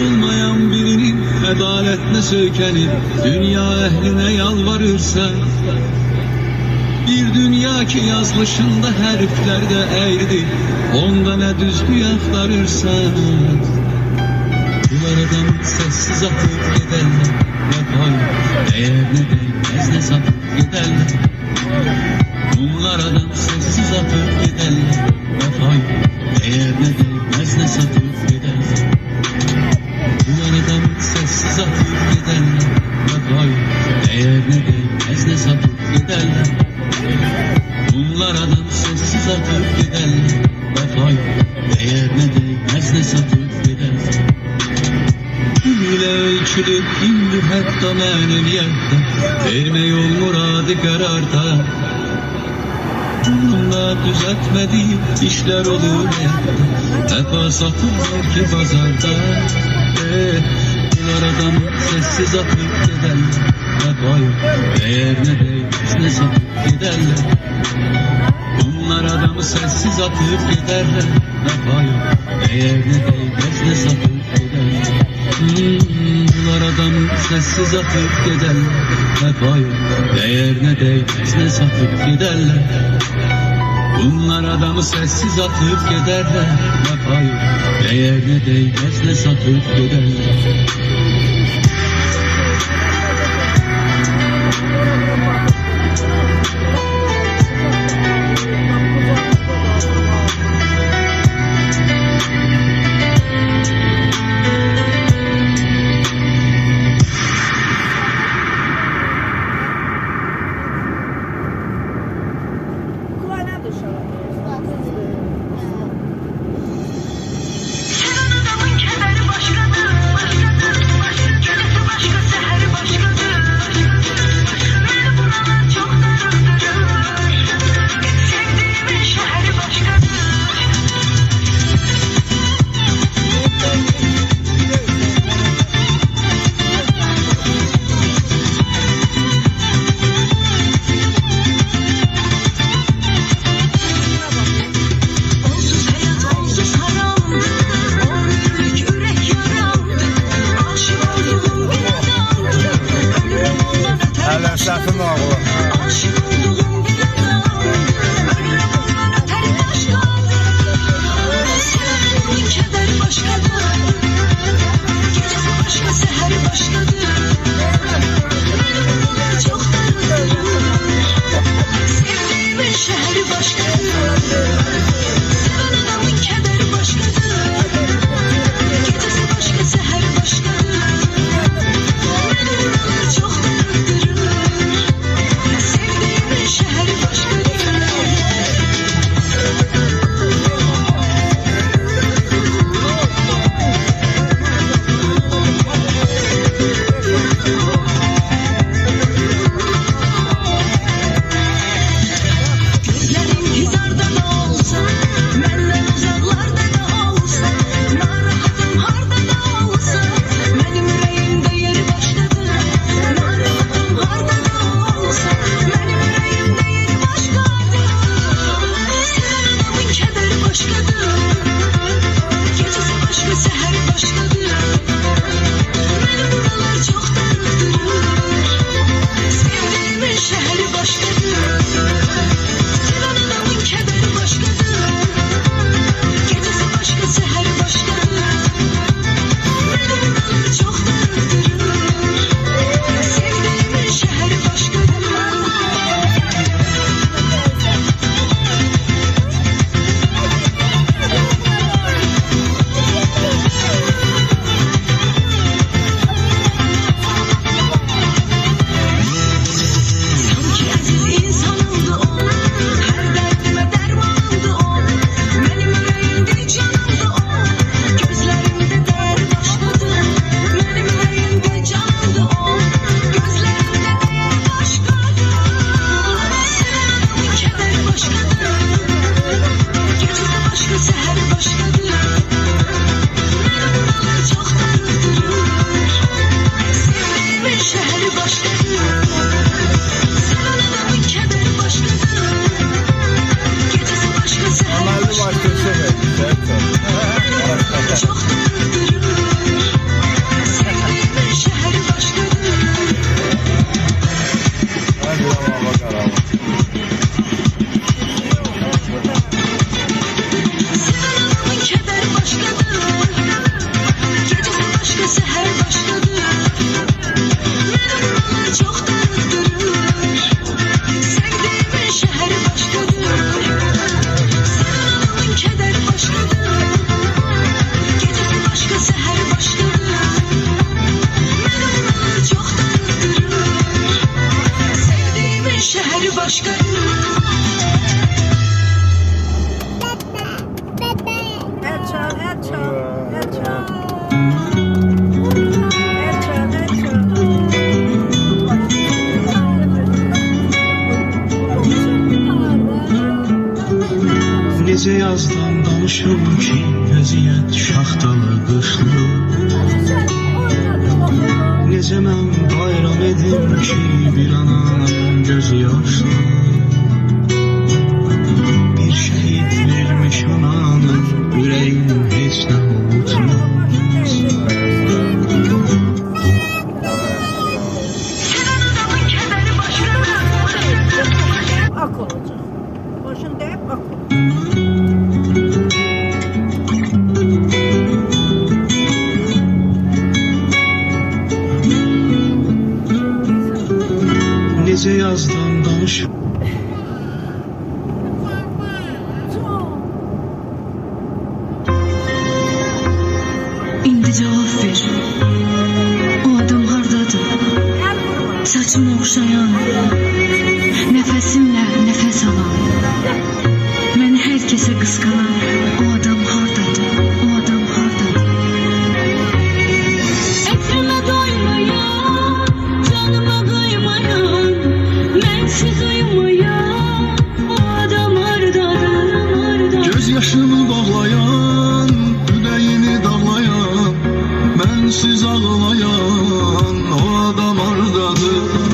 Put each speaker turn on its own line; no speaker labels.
olmayan birinin adaletine sökenip dünya ehline yalvarırsa, bir dünya ki yazmışında heriflerde eğridir, onda ne düzgü aktarırsa, bunlar adamı sessiz atıp giderler, vefayı değerine değmez ne satıp giderler. Bunlar adam sessiz atıp giderler, vefayı değerine değmez ne satıp giderler. Bunlar adam sessiz atıp giderler, vefayı değerine değmez ne satıp giderler. Bunlar adam sessiz atıp giderler, vefayı değerine değmez ne satıp giderler. Ile ölçülüp indi hatta meneviyette, verme yol muradı kararda. Bununla düzeltmediği işler olur hayatta, vefa satılır ki pazarda. Bunlar adamı sessiz atıp giderler, vefayı değerine değmez ne satıp giderler. Bunlar adamı sessiz atıp giderler, vefayı değerine değmez ne satıp giderler. Bunlar adamı sessiz atıp giderler, vefayı değerine değmez ne satıp giderler. Bunlar adamı sessiz atıp giderler, vefayı değerine değmez ne satıp giderler.
Sevdiğimi başka.
Necə yazdan danışım ki, vəziyyət şaxtalı qışlı. Necə mən bayram edim ki, bir ananın gözü yaşlı. Bir şəhid vermiş ananı, ürəyim heç nə unutmaz.
Ak olacak. Başında hep ak olacak.
Necə yazdan danışım.
İndi cevap ver. O adam hardadır? Saçıma oxşayan, nəfəsimlə nəfəs alan, məni hər kəsə qısqanan o adam hardadır? O adam hardadır? Ətrime doymayan, canıma kıymayan, mənsiz uyumayan o adam hardadır?
Göz yaşını bağlayan, ürəyini dağlayan, mənsiz ağlayan o adam hardadır?